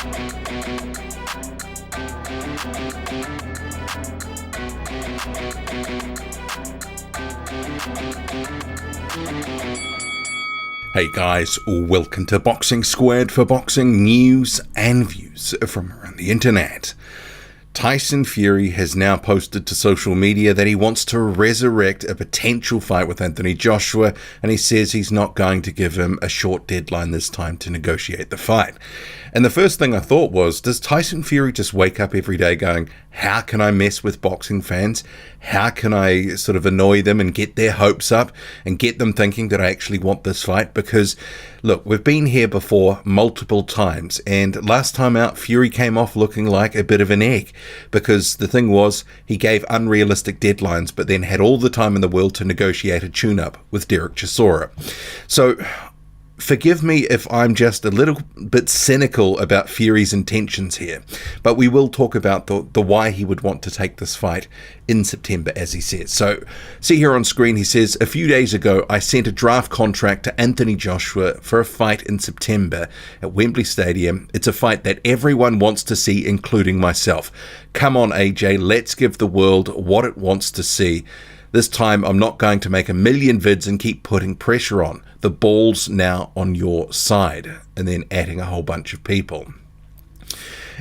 Hey guys, welcome to Boxing Squared for boxing news and views from around the internet. Tyson Fury has now posted to social media that he wants to resurrect a potential fight with Anthony Joshua, and he says he's not going to give him a short deadline this time to negotiate the fight. And the first thing I thought was, does Tyson Fury just wake up every day going, how can I mess with boxing fans? How can I sort of annoy them and get their hopes up and get them thinking that I actually want this fight? Because, look, we've been here before multiple times, and last time out, Fury came off looking like a bit of an egg, because the thing was, he gave unrealistic deadlines, but then had all the time in the world to negotiate a tune-up with Derek Chisora. So, forgive me if I'm just a little bit cynical about Fury's intentions here, but we will talk about the why he would want to take this fight in September, as he says. So, see here on screen, he says, a few days ago, I sent a draft contract to Anthony Joshua for a fight in September at Wembley Stadium. It's a fight that everyone wants to see, including myself. Come on, AJ, let's give the world what it wants to see. This time, I'm not going to make a million vids and keep putting pressure on. The ball's now on your side. And then adding a whole bunch of people.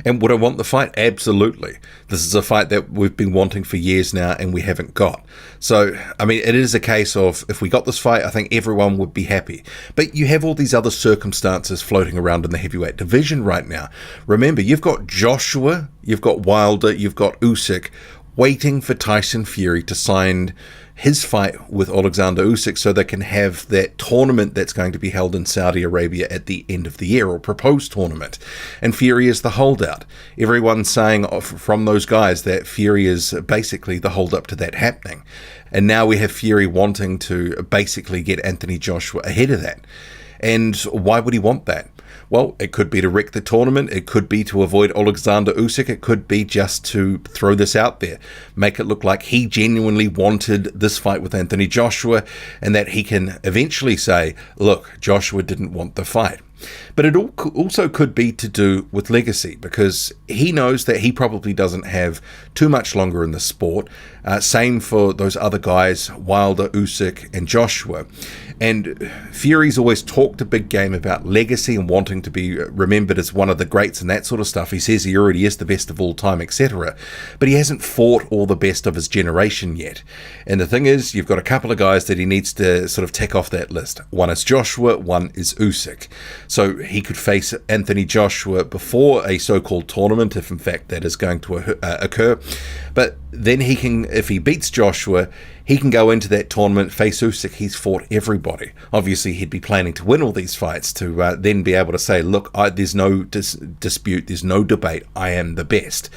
And would I want the fight? Absolutely. This is a fight that we've been wanting for years now and we haven't got. So, I mean, it is a case of, if we got this fight, I think everyone would be happy. But you have all these other circumstances floating around in the heavyweight division right now. Remember, you've got Joshua, you've got Wilder, you've got Usyk, waiting for Tyson Fury to sign his fight with Alexander Usyk so they can have that tournament that's going to be held in Saudi Arabia at the end of the year, or proposed tournament. And Fury is the holdout. Everyone's saying from those guys that Fury is basically the holdup to that happening. And now we have Fury wanting to basically get Anthony Joshua ahead of that. And why would he want that? Well, it could be to wreck the tournament, it could be to avoid Alexander Usyk, it could be just to throw this out there, make it look like he genuinely wanted this fight with Anthony Joshua, and that he can eventually say, look, Joshua didn't want the fight. But it also could be to do with legacy, because he knows that he probably doesn't have too much longer in the sport. Same for those other guys, Wilder, Usyk, and Joshua. And Fury's always talked a big game about legacy and wanting to be remembered as one of the greats and that sort of stuff. He says he already is the best of all time, etc. But he hasn't fought all the best of his generation yet. And the thing is, you've got a couple of guys that he needs to sort of tick off that list. One is Joshua, one is Usyk. So he could face Anthony Joshua before a so-called tournament, if in fact that is going to occur. But then he can, if he beats Joshua, he can go into that tournament, face Usyk. He's fought everybody. Obviously, he'd be planning to win all these fights to then be able to say, look, there's no dispute, there's no debate, I am the best.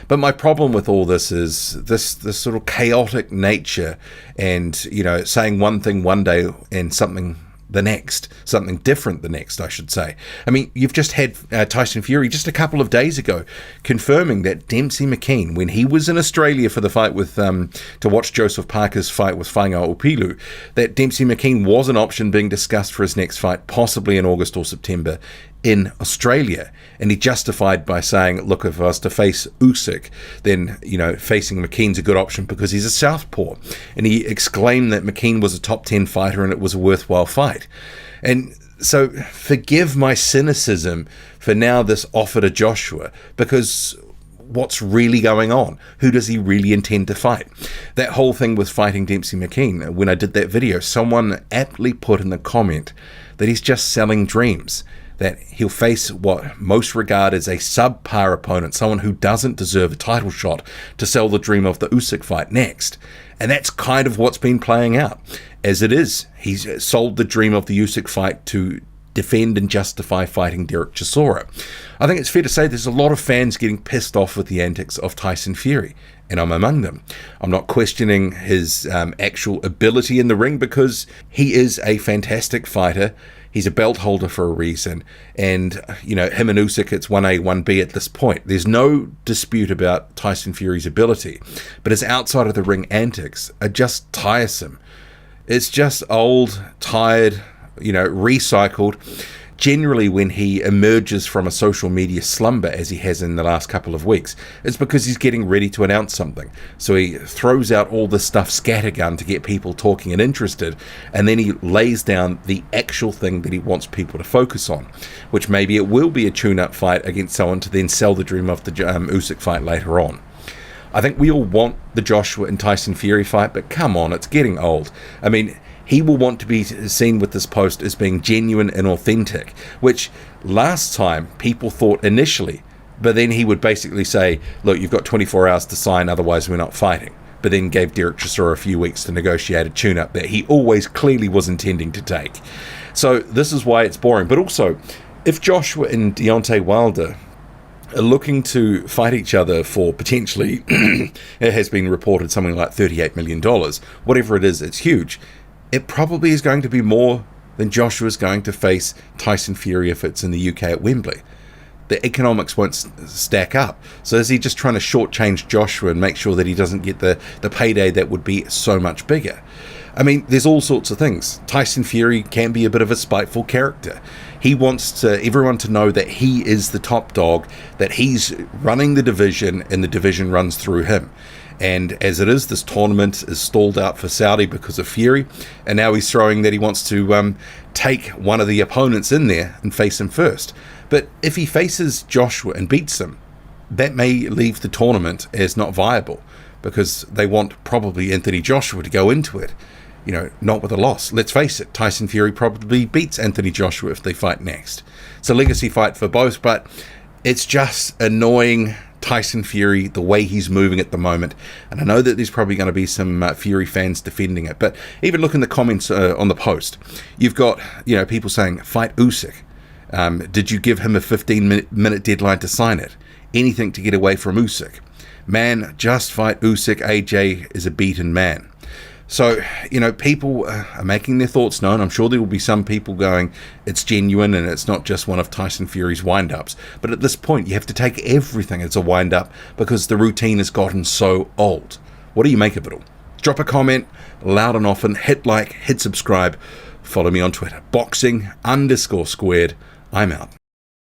But my problem with all this is this sort of chaotic nature, and, you know, saying one thing one day and something the next, something different the next, I should say. I mean, you've just had Tyson Fury just a couple of days ago confirming that Demsey McKean, when he was in Australia for the fight with to watch Joseph Parker's fight with Whainga Opilu, that Demsey McKean was an option being discussed for his next fight, possibly in August or September in Australia. And he justified by saying, look, if I was to face Usyk, then, you know, facing McKean's a good option because he's a southpaw. And he exclaimed that McKean was a top 10 fighter and it was a worthwhile fight. And so forgive my cynicism for now this offer to Joshua, because what's really going on? Who does he really intend to fight? That whole thing with fighting Demsey McKean, when I did that video, someone aptly put in the comment that he's just selling dreams, that he'll face what most regard as a subpar opponent, someone who doesn't deserve a title shot, to sell the dream of the Usyk fight next. And that's kind of what's been playing out. As it is, he's sold the dream of the Usyk fight to defend and justify fighting Derek Chisora. I think it's fair to say there's a lot of fans getting pissed off with the antics of Tyson Fury, and I'm among them. I'm not questioning his actual ability in the ring, because he is a fantastic fighter. He's a belt holder for a reason, and, you know, him and Usyk, it's 1A, 1B at this point. There's no dispute about Tyson Fury's ability, but his outside of the ring antics are just tiresome. It's just old, tired, you know, recycled. generally when he emerges from a social media slumber, as he has in the last couple of weeks, it's because he's getting ready to announce something. So he throws out all this stuff scattergun to get people talking and interested, and then he lays down the actual thing that he wants people to focus on, which maybe it will be a tune-up fight against someone to then sell the dream of the Usyk fight later on. I think we all want the Joshua and Tyson Fury fight, but come on, it's getting old. I mean, he will want to be seen with this post as being genuine and authentic, which last time people thought initially, but then he would basically say, look, you've got 24 hours to sign, otherwise we're not fighting. But then gave Derek Chisora a few weeks to negotiate a tune-up that he always clearly was intending to take. So this is why it's boring. But also, if Joshua and Deontay Wilder are looking to fight each other for potentially, it has been reported something like $38 million, whatever it is, it's huge. It probably is going to be more than Joshua's going to face Tyson Fury if it's in the UK at Wembley. The economics won't stack up. So is he just trying to shortchange Joshua and make sure that he doesn't get the payday that would be so much bigger? I mean, there's all sorts of things. Tyson Fury can be a bit of a spiteful character. He wants everyone to know that he is the top dog, that he's running the division and the division runs through him. And as it is, this tournament is stalled out for Saudi because of Fury, and now he's throwing that he wants to take one of the opponents in there and face him first. But if he faces Joshua and beats him, that may leave the tournament as not viable, because they want probably Anthony Joshua to go into it, not with a loss. Let's face it, Tyson Fury probably beats Anthony Joshua if they fight next. It's a legacy fight for both, but it's just annoying Tyson Fury, the way he's moving at the moment. And I know that there's probably going to be some Fury fans defending it, but even look in the comments on the post. You've got, people saying, fight Usyk. Did you give him a 15-minute deadline to sign it? Anything to get away from Usyk. Man, just fight Usyk. AJ is a beaten man. So, people are making their thoughts known. I'm sure there will be some people going, it's genuine and it's not just one of Tyson Fury's wind-ups. But at this point, you have to take everything as a wind-up because the routine has gotten so old. What do you make of it all? Drop a comment, loud and often, hit like, hit subscribe. Follow me on Twitter, boxing_squared. I'm out.